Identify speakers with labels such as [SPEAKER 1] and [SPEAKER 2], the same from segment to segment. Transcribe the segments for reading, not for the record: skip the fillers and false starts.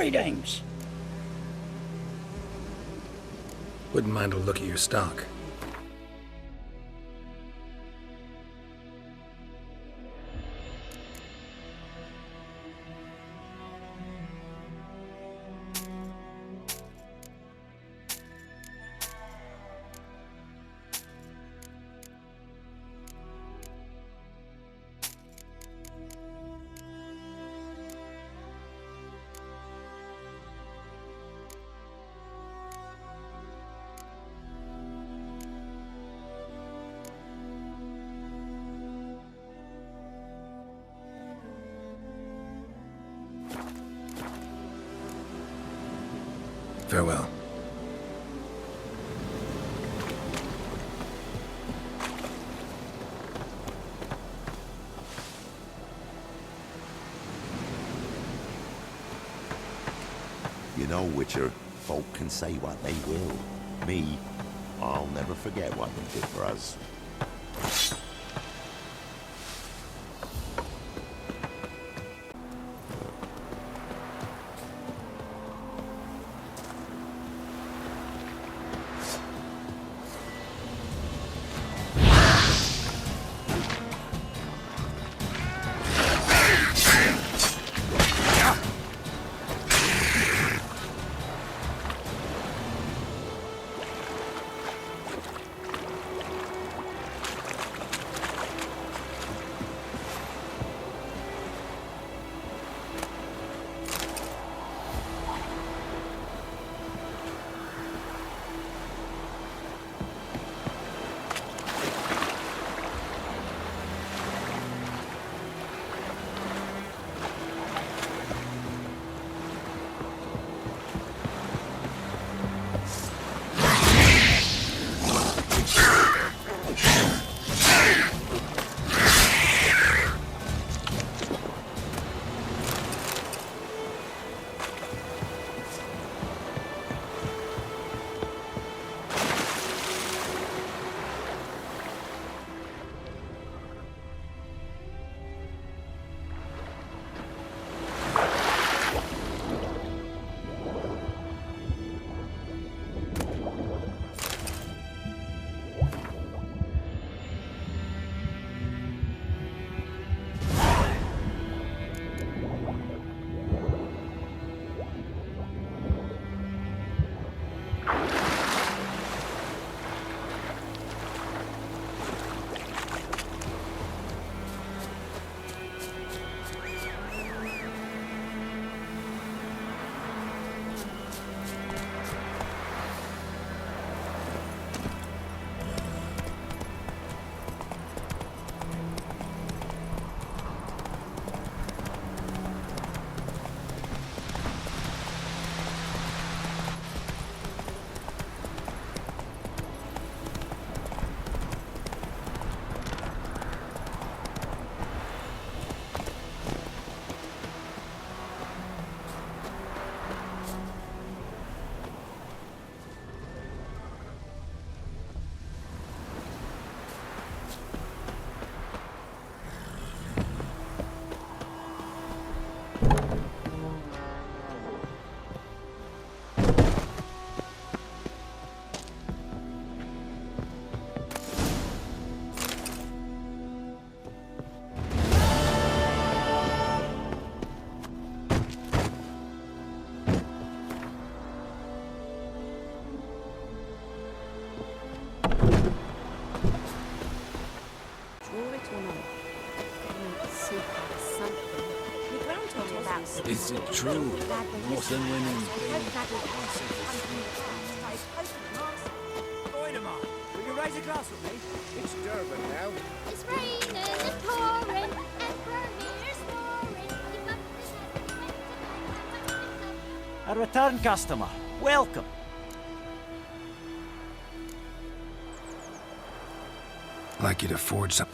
[SPEAKER 1] Greetings.
[SPEAKER 2] Wouldn't mind a look at your stock. Farewell.
[SPEAKER 3] You know, Witcher, folk can say what they will. Me, I'll never forget what they did for us.
[SPEAKER 2] Is it true? More than women.
[SPEAKER 4] Oidemar, will you raise a glass with me? It's Durban now.
[SPEAKER 5] It's raining and pouring and Vermeer's snoring.
[SPEAKER 4] A return customer. Welcome.
[SPEAKER 2] I'd like you to forge some.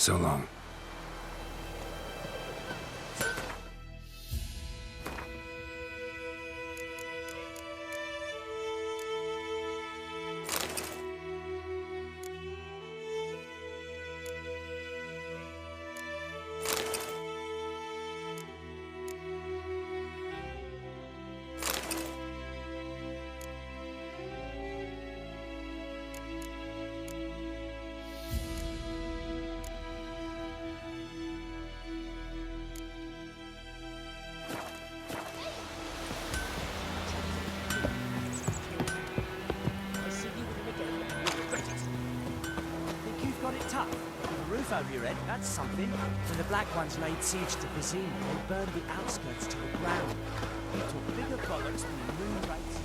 [SPEAKER 2] So long.
[SPEAKER 4] I see you with him again, and you'll regret it. Think you've got it tough? With a roof over your head, that's something. When the Black Ones laid siege to Vizima, they burned the outskirts to the ground. They took bigger bollocks than the moon race.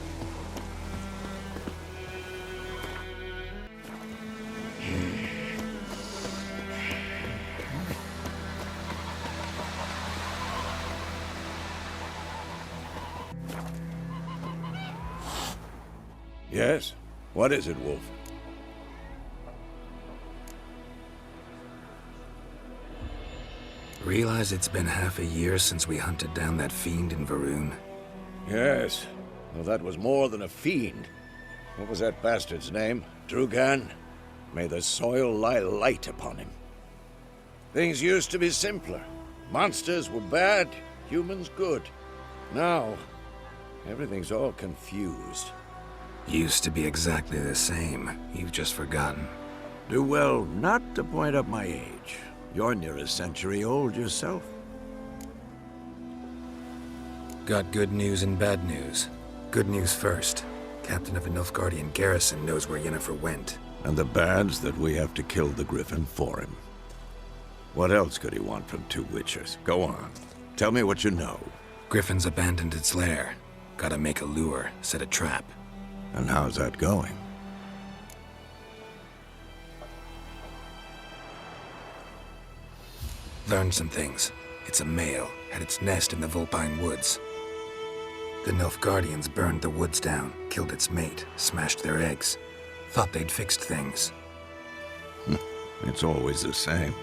[SPEAKER 1] Yes? What is it, Wolf?
[SPEAKER 2] Realize it's been half a year since we hunted down that fiend in Varun?
[SPEAKER 1] Yes. Well, that was more than a fiend. What was that bastard's name? Drugan? May the soil lie light upon him. Things used to be simpler. Monsters were bad, humans good. Now, everything's all confused.
[SPEAKER 2] Used to be exactly the same. You've just forgotten.
[SPEAKER 1] Do well not to point up my age. You're near a century old yourself.
[SPEAKER 2] Got good news and bad news. Good news first. Captain of a Nilfgaardian garrison knows where Yennefer went.
[SPEAKER 1] And the bad's that we have to kill the Griffin for him. What else could he want from two witchers? Go on. Tell me what you know.
[SPEAKER 2] Griffin's abandoned its lair. Gotta make a lure, set a trap.
[SPEAKER 1] And how's that going?
[SPEAKER 2] Learned some things. It's a male, had its nest in the Vulpine Woods. The Nilfgaardians burned the woods down, killed its mate, smashed their eggs. Thought they'd fixed things.
[SPEAKER 1] It's always the same.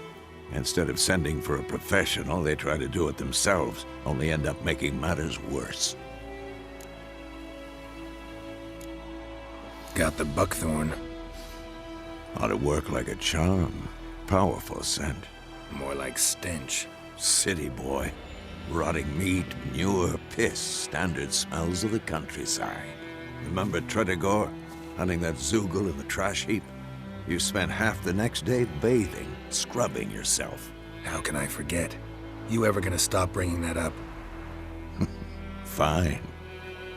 [SPEAKER 1] Instead of sending for a professional, they try to do it themselves, only end up making matters worse.
[SPEAKER 2] Got the buckthorn.
[SPEAKER 1] Ought to work like a charm. Powerful scent.
[SPEAKER 2] More like stench.
[SPEAKER 1] City boy. Rotting meat, manure, piss, standard smells of the countryside. Remember Tretogor? Hunting that Zoogle in the trash heap? You spent half the next day bathing, scrubbing yourself.
[SPEAKER 2] How can I forget? You ever gonna stop bringing that up?
[SPEAKER 1] Fine.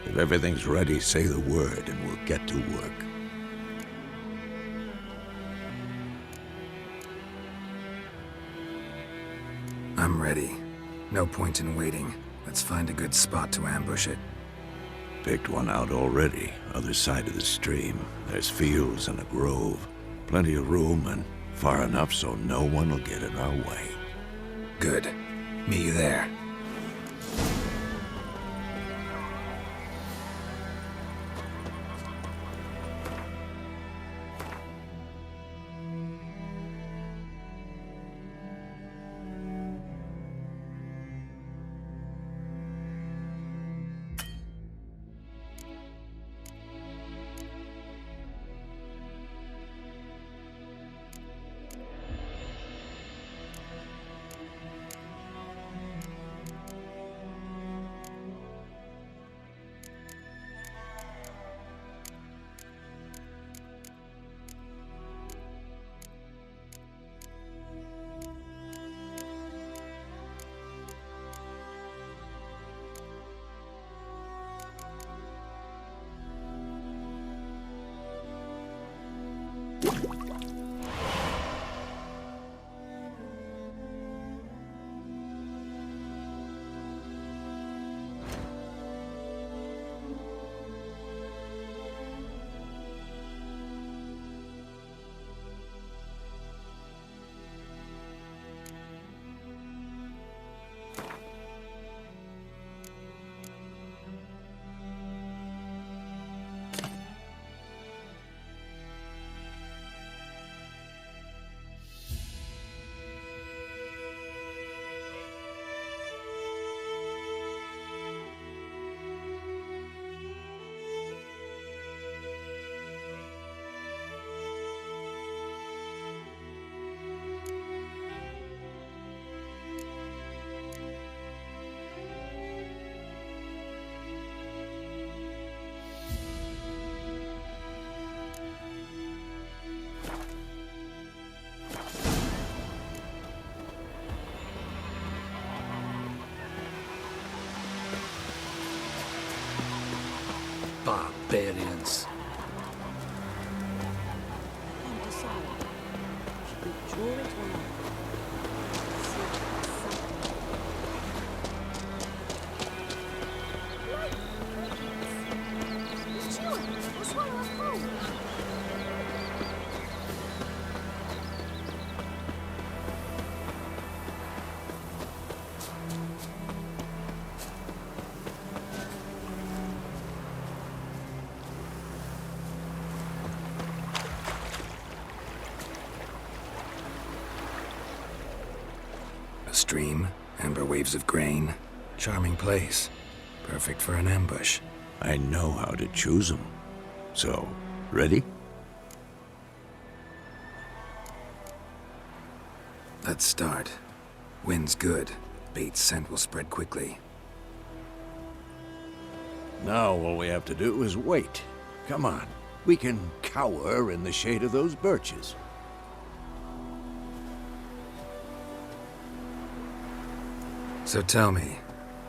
[SPEAKER 1] If everything's ready, say the word and we'll get to work.
[SPEAKER 2] I'm ready. No point in waiting. Let's find a good spot to ambush it.
[SPEAKER 1] Picked one out already, other side of the stream. There's fields and a grove. Plenty of room and far enough so no one will get in our way.
[SPEAKER 2] Good. Meet you there.
[SPEAKER 6] Barbarians.
[SPEAKER 2] A stream, amber waves of grain. Charming place. Perfect for an ambush.
[SPEAKER 1] I know how to choose them. So, ready?
[SPEAKER 2] Let's start. Wind's good. Bait's scent will spread quickly.
[SPEAKER 1] Now all we have to do is wait. Come on. We can cower in the shade of those birches.
[SPEAKER 2] So tell me,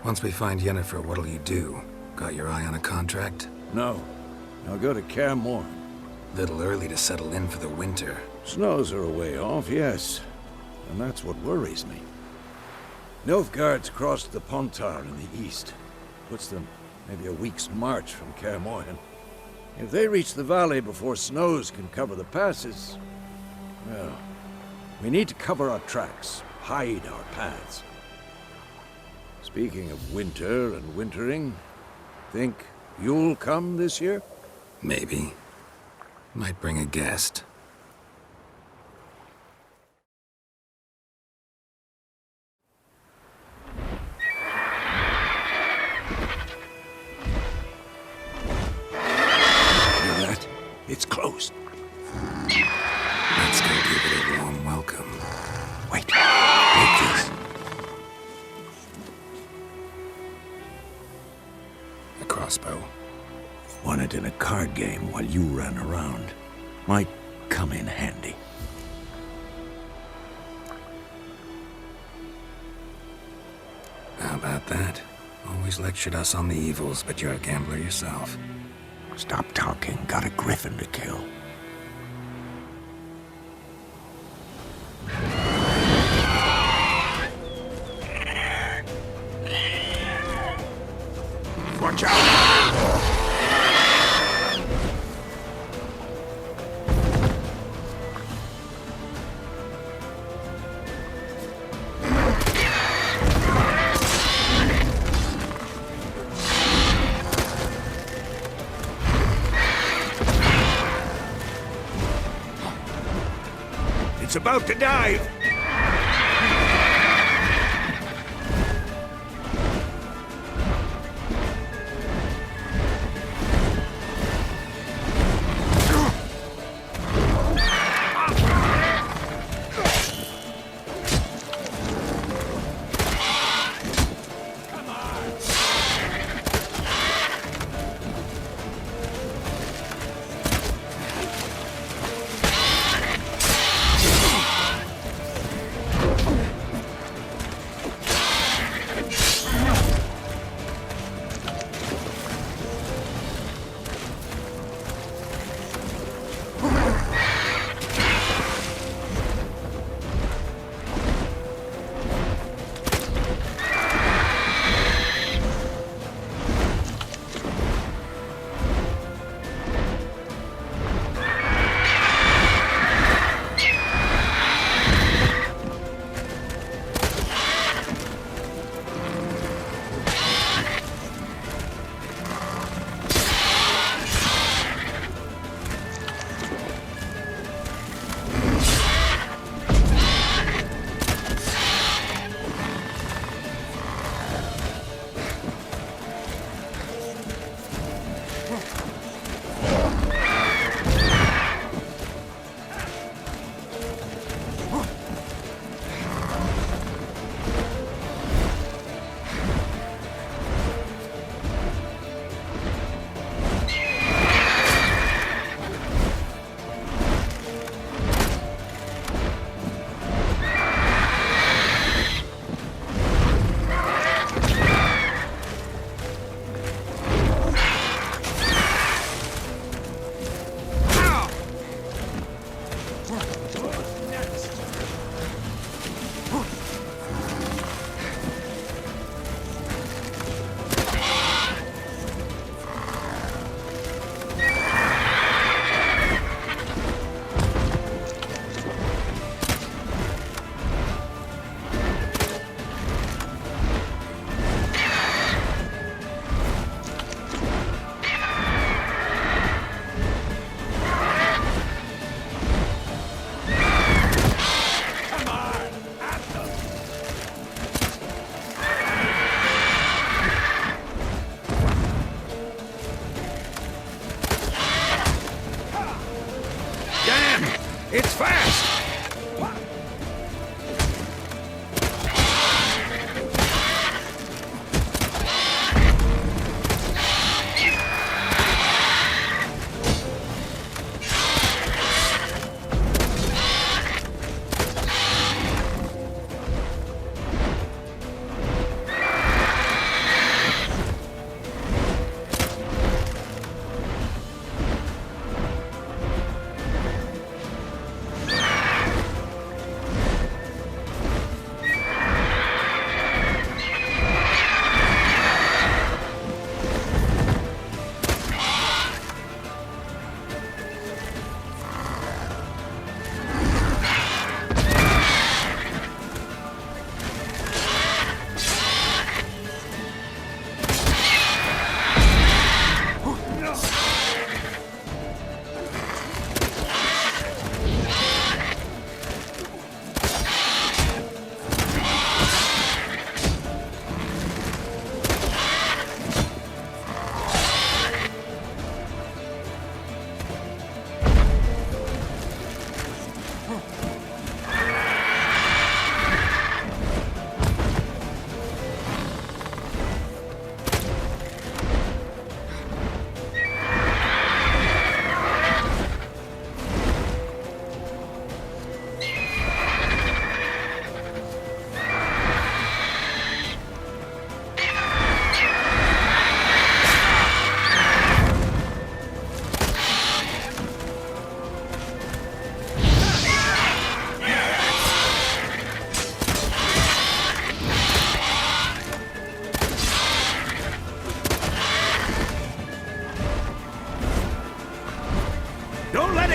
[SPEAKER 2] once we find Yennefer, what'll you do? Got your eye on a contract?
[SPEAKER 1] No. I'll go to Kaer Morhen.
[SPEAKER 2] Little early to settle in for the winter.
[SPEAKER 1] Snows are a way off, yes. And that's what worries me. Nilfgaard's crossed the Pontar in the east. Puts them maybe a week's march from Kaer Morhen. If they reach the valley before snows can cover the passes, well, we need to cover our tracks, hide our paths. Speaking of winter and wintering, think you'll come this year?
[SPEAKER 2] Maybe. Might bring a guest.
[SPEAKER 1] Hear that? It's close.
[SPEAKER 2] Let's go give it a warm welcome.
[SPEAKER 1] Wait. Take this.
[SPEAKER 2] A crossbow.
[SPEAKER 1] Won it in a card game while you ran around. Might come in handy.
[SPEAKER 2] How about that? Always lectured us on the evils, but you're a gambler yourself.
[SPEAKER 1] Stop talking. Got a griffin to kill. Watch out! It's about to dive!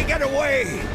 [SPEAKER 1] get away!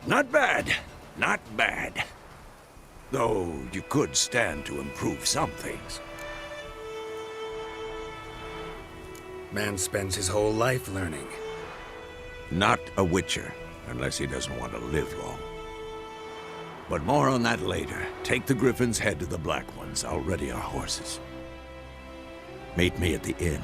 [SPEAKER 1] Not bad. Not bad. Though you could stand to improve some things.
[SPEAKER 2] Man spends his whole life learning.
[SPEAKER 1] Not a witcher, unless he doesn't want to live long. But more on that later. Take the Griffin's head to the Black Ones. I'll ready our horses. Meet me at the inn.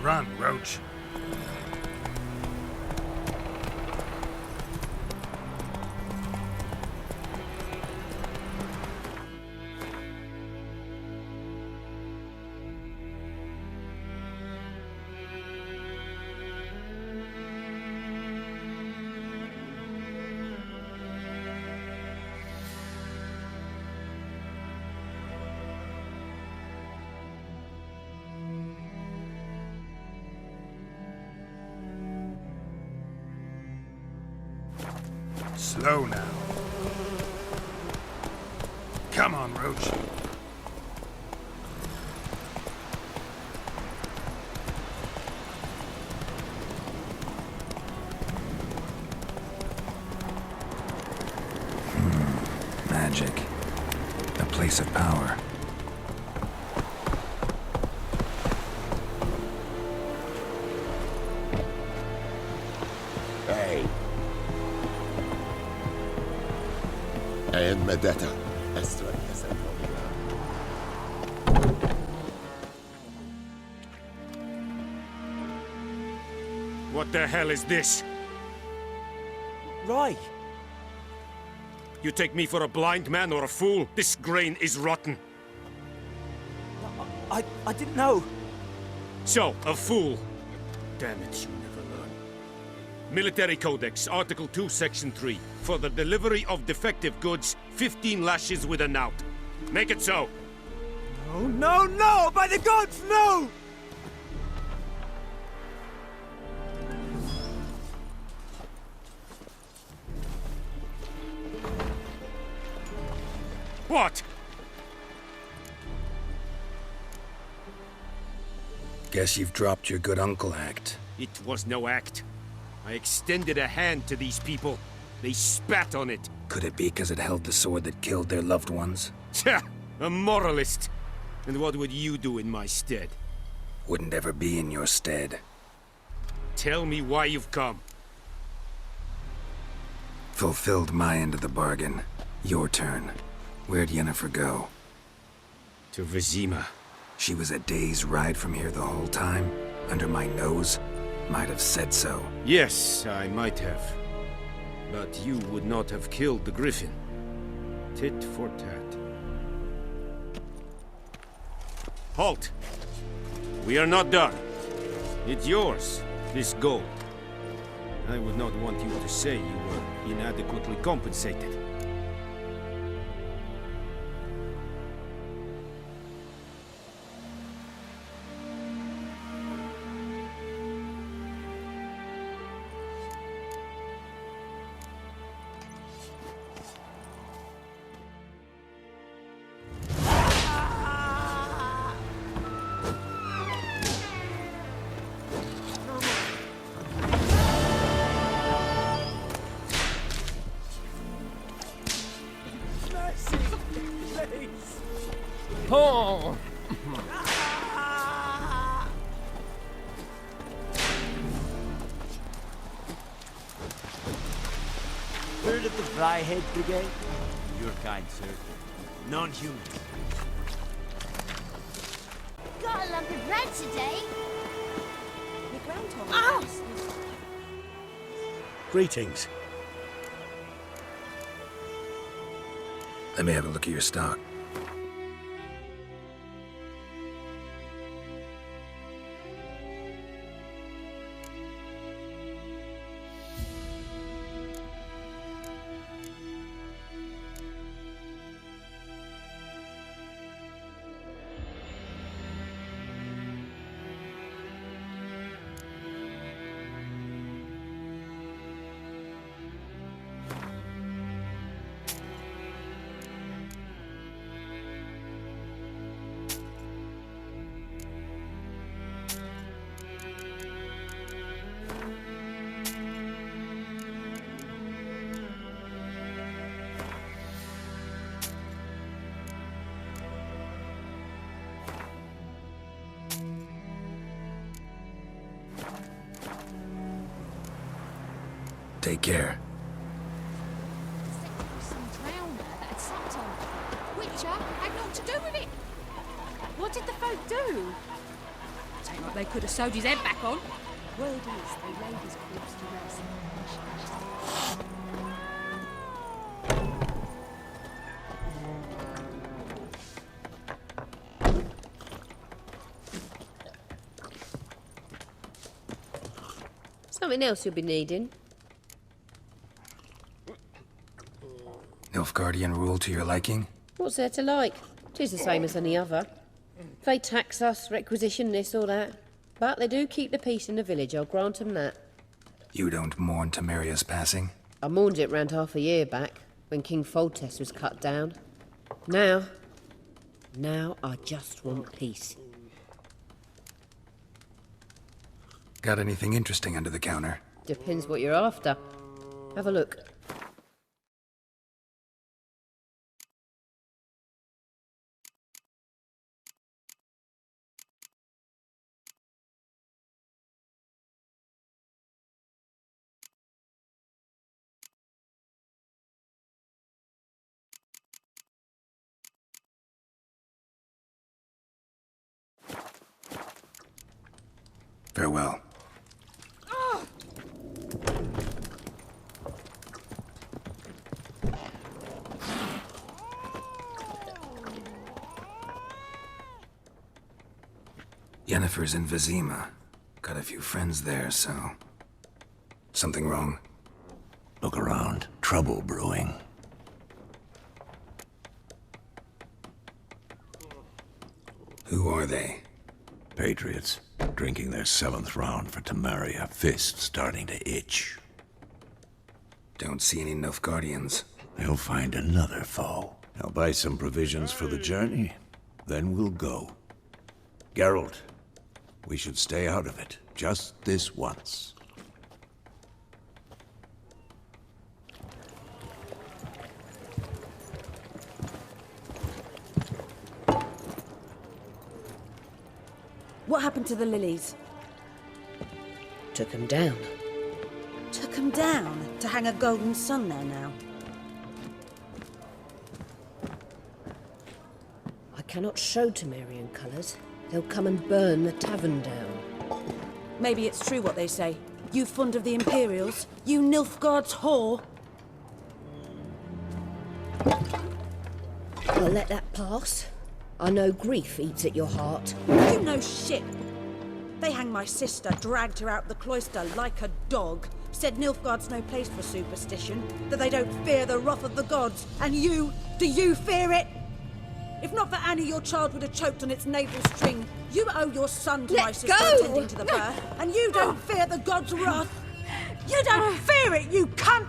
[SPEAKER 2] Run, Roach. Slow now. Come on, Roach. Magic. A place of power.
[SPEAKER 3] Hey. And Medetta. Estra.
[SPEAKER 6] What the hell is this?
[SPEAKER 4] Right.
[SPEAKER 6] You take me for a blind man or a fool? This grain is rotten.
[SPEAKER 4] I didn't know.
[SPEAKER 6] So, a fool. Damn it, you never learn. Military Codex, Article 2, Section 3. For the delivery of defective goods, 15 lashes with a knout. Make it so.
[SPEAKER 4] No, no, no! By the gods, no!
[SPEAKER 6] What?
[SPEAKER 2] Guess you've dropped your good uncle act.
[SPEAKER 6] It was no act. I extended a hand to these people. They spat on it.
[SPEAKER 2] Could it be because it held the sword that killed their loved ones?
[SPEAKER 6] Tja, a moralist. And what would you do in my stead?
[SPEAKER 2] Wouldn't ever be in your stead.
[SPEAKER 6] Tell me why you've come.
[SPEAKER 2] Fulfilled my end of the bargain. Your turn. Where'd Yennefer go?
[SPEAKER 6] To Vizima.
[SPEAKER 2] She was a day's ride from here the whole time? Under my nose? Might have said so.
[SPEAKER 6] Yes, I might have. But you would not have killed the griffin. Tit for tat. Halt! We are not done. It's yours, this gold. I would not want you to say you were inadequately compensated.
[SPEAKER 7] Oh!
[SPEAKER 4] Heard of the Flyhead Brigade? Your kind, sir. Non-human.
[SPEAKER 5] Got a lump of bread today.
[SPEAKER 8] Your grandfather.
[SPEAKER 5] Ow!
[SPEAKER 1] Greetings.
[SPEAKER 2] Let me have a look at your stock. Take care.
[SPEAKER 5] Some drowner that had sucked on. Witcher had naught to do with it.
[SPEAKER 8] What did the folk do? Ain't like they could have sewed his head back on.
[SPEAKER 9] Word is they laid his corpse to rest.
[SPEAKER 10] Something else you'll be needing.
[SPEAKER 2] Nilfgaardian rule to your liking?
[SPEAKER 10] What's there to like? 'Tis the same as any other. They tax us, requisition this or that. But they do keep the peace in the village, I'll grant 'em that.
[SPEAKER 2] You don't mourn Temeria's passing?
[SPEAKER 10] I mourned it round half a year back, when King Foltest was cut down. Now I just want peace.
[SPEAKER 2] Got anything interesting under the counter?
[SPEAKER 10] Depends what you're after. Have a look.
[SPEAKER 2] Farewell. Yennefer's in Vizima. Got a few friends there, so... Something wrong?
[SPEAKER 1] Look around. Trouble brewing.
[SPEAKER 2] Who are they?
[SPEAKER 1] Patriots. Drinking their 7th round for Temeria. Fist starting to itch.
[SPEAKER 2] Don't see any Nilfgaardians.
[SPEAKER 1] They'll find another foe. I'll buy some provisions for the journey. Then we'll go. Geralt, we should stay out of it. Just this once.
[SPEAKER 8] What happened to the lilies?
[SPEAKER 10] Took 'em down.
[SPEAKER 8] Took 'em down to hang a golden sun there now.
[SPEAKER 10] I cannot show Temerian colours. They'll come and burn the tavern down.
[SPEAKER 8] Maybe it's true what they say. You fond of the Imperials? You Nilfgaard's whore?
[SPEAKER 10] I'll let that pass. I know grief eats at your heart.
[SPEAKER 8] You know shit. They hanged my sister, dragged her out the cloister like a dog. Said Nilfgaard's no place for superstition, that they don't fear the wrath of the gods. And you, do you fear it? If not for Annie, your child would have choked on its navel string. You owe your son to my sister attending to the birth, and you don't fear the gods' wrath. You don't fear it, you cunt!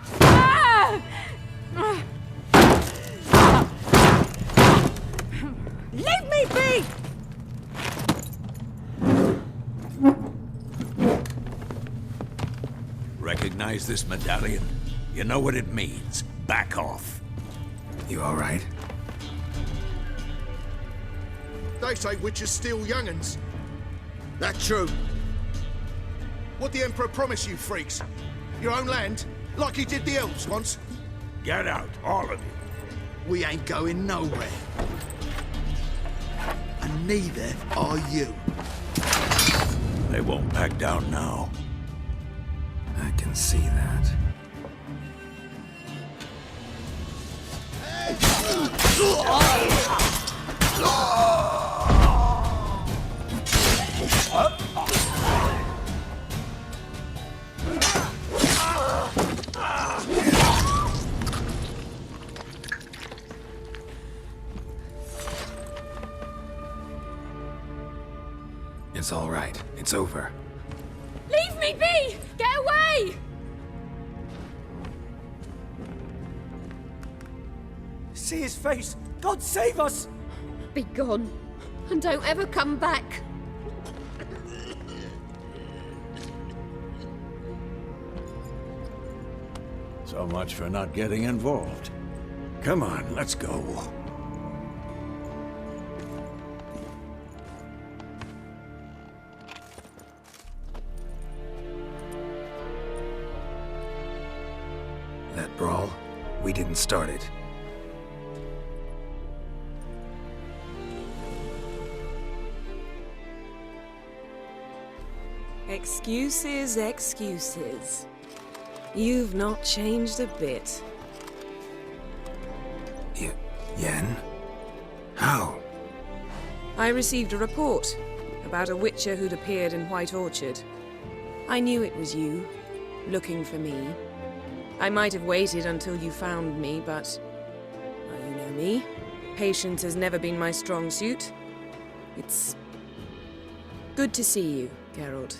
[SPEAKER 8] Leave me be!
[SPEAKER 1] Recognize this medallion? You know what it means. Back off.
[SPEAKER 2] You all right?
[SPEAKER 7] They say witches steal young'uns. That true? What the Emperor promised you, freaks? Your own land? Like he did the elves once?
[SPEAKER 1] Get out, all of you.
[SPEAKER 7] We ain't going nowhere. And neither are you.
[SPEAKER 1] They won't back down now.
[SPEAKER 2] I can see that. It's all right. It's over.
[SPEAKER 5] Leave me be! Get away!
[SPEAKER 4] See his face! God save us!
[SPEAKER 10] Be gone, and don't ever come back.
[SPEAKER 1] So much for not getting involved. Come on, let's go.
[SPEAKER 2] That brawl, we didn't start it.
[SPEAKER 9] Excuses, excuses. You've not changed a bit.
[SPEAKER 2] Yen? How?
[SPEAKER 9] I received a report about a witcher who'd appeared in White Orchard. I knew it was you, looking for me. I might have waited until you found me, but... well, you know me. Patience has never been my strong suit. It's... good to see you, Geralt.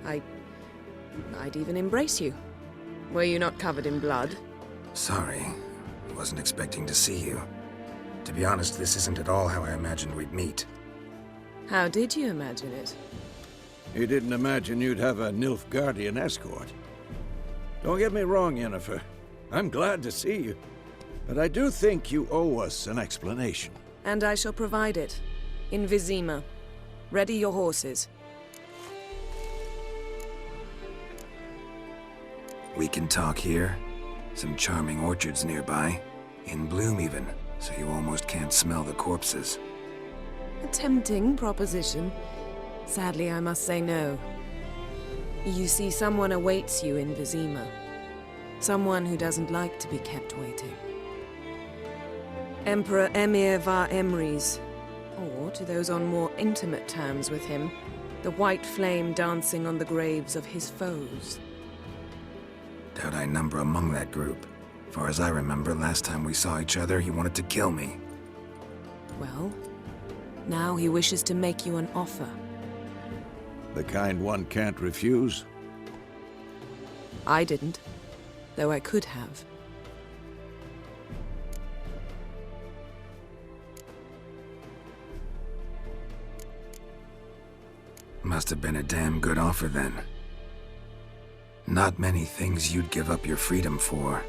[SPEAKER 9] I'd even embrace you. Were you not covered in blood?
[SPEAKER 2] Sorry. I wasn't expecting to see you. To be honest, this isn't at all how I imagined we'd meet.
[SPEAKER 9] How did you imagine it?
[SPEAKER 1] You didn't imagine you'd have a Nilfgaardian escort. Don't get me wrong, Yennefer. I'm glad to see you. But I do think you owe us an explanation.
[SPEAKER 9] And I shall provide it. In Vizima. Ready your horses.
[SPEAKER 2] We can talk here. Some charming orchards nearby. In bloom even, so you almost can't smell the corpses.
[SPEAKER 9] A tempting proposition. Sadly, I must say no. You see, someone awaits you in Vizima. Someone who doesn't like to be kept waiting. Emperor Emir var Emrys, or, to those on more intimate terms with him, the white flame dancing on the graves of his foes.
[SPEAKER 2] Doubt I number among that group. Far as I remember, last time we saw each other, he wanted to kill me.
[SPEAKER 9] Well, now he wishes to make you an offer.
[SPEAKER 1] The kind one can't refuse?
[SPEAKER 9] I didn't, though I could have.
[SPEAKER 2] Must have been a damn good offer then. Not many things you'd give up your freedom for,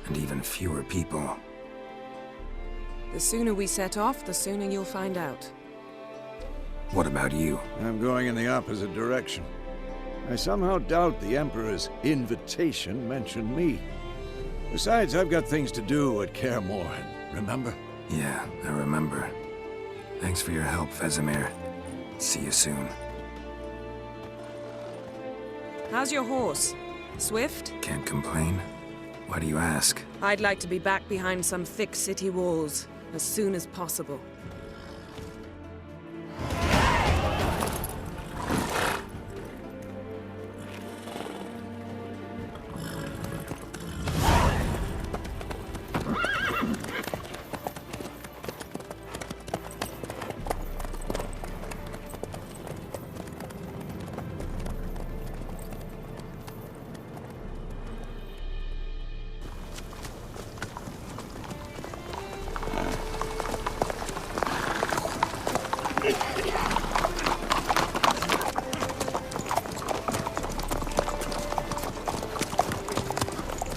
[SPEAKER 2] and even fewer people.
[SPEAKER 9] The sooner we set off, the sooner you'll find out.
[SPEAKER 2] What about you?
[SPEAKER 1] I'm going in the opposite direction. I somehow doubt the Emperor's invitation mentioned me. Besides, I've got things to do at Kaer Morhen, remember?
[SPEAKER 2] Yeah, I remember. Thanks for your help, Vesemir. See you soon.
[SPEAKER 9] How's your horse? Swift?
[SPEAKER 2] Can't complain. Why do you ask?
[SPEAKER 9] I'd like to be back behind some thick city walls as soon as possible.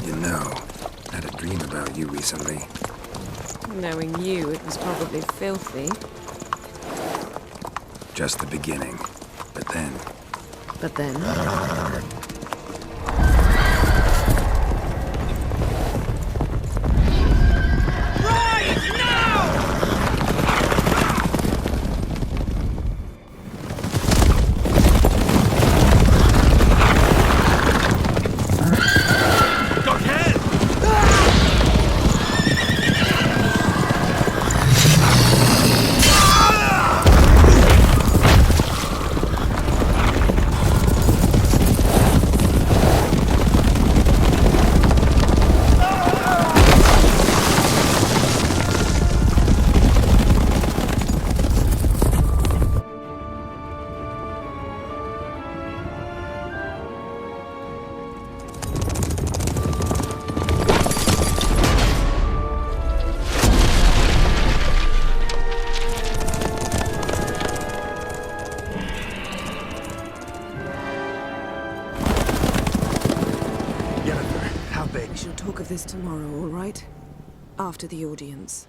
[SPEAKER 2] You know, I had a dream about you recently.
[SPEAKER 9] Knowing you, it was probably filthy.
[SPEAKER 2] Just the beginning. But then...
[SPEAKER 9] But then...
[SPEAKER 4] Yennefer, how big?
[SPEAKER 9] We shall talk of this tomorrow, all right? After the audience.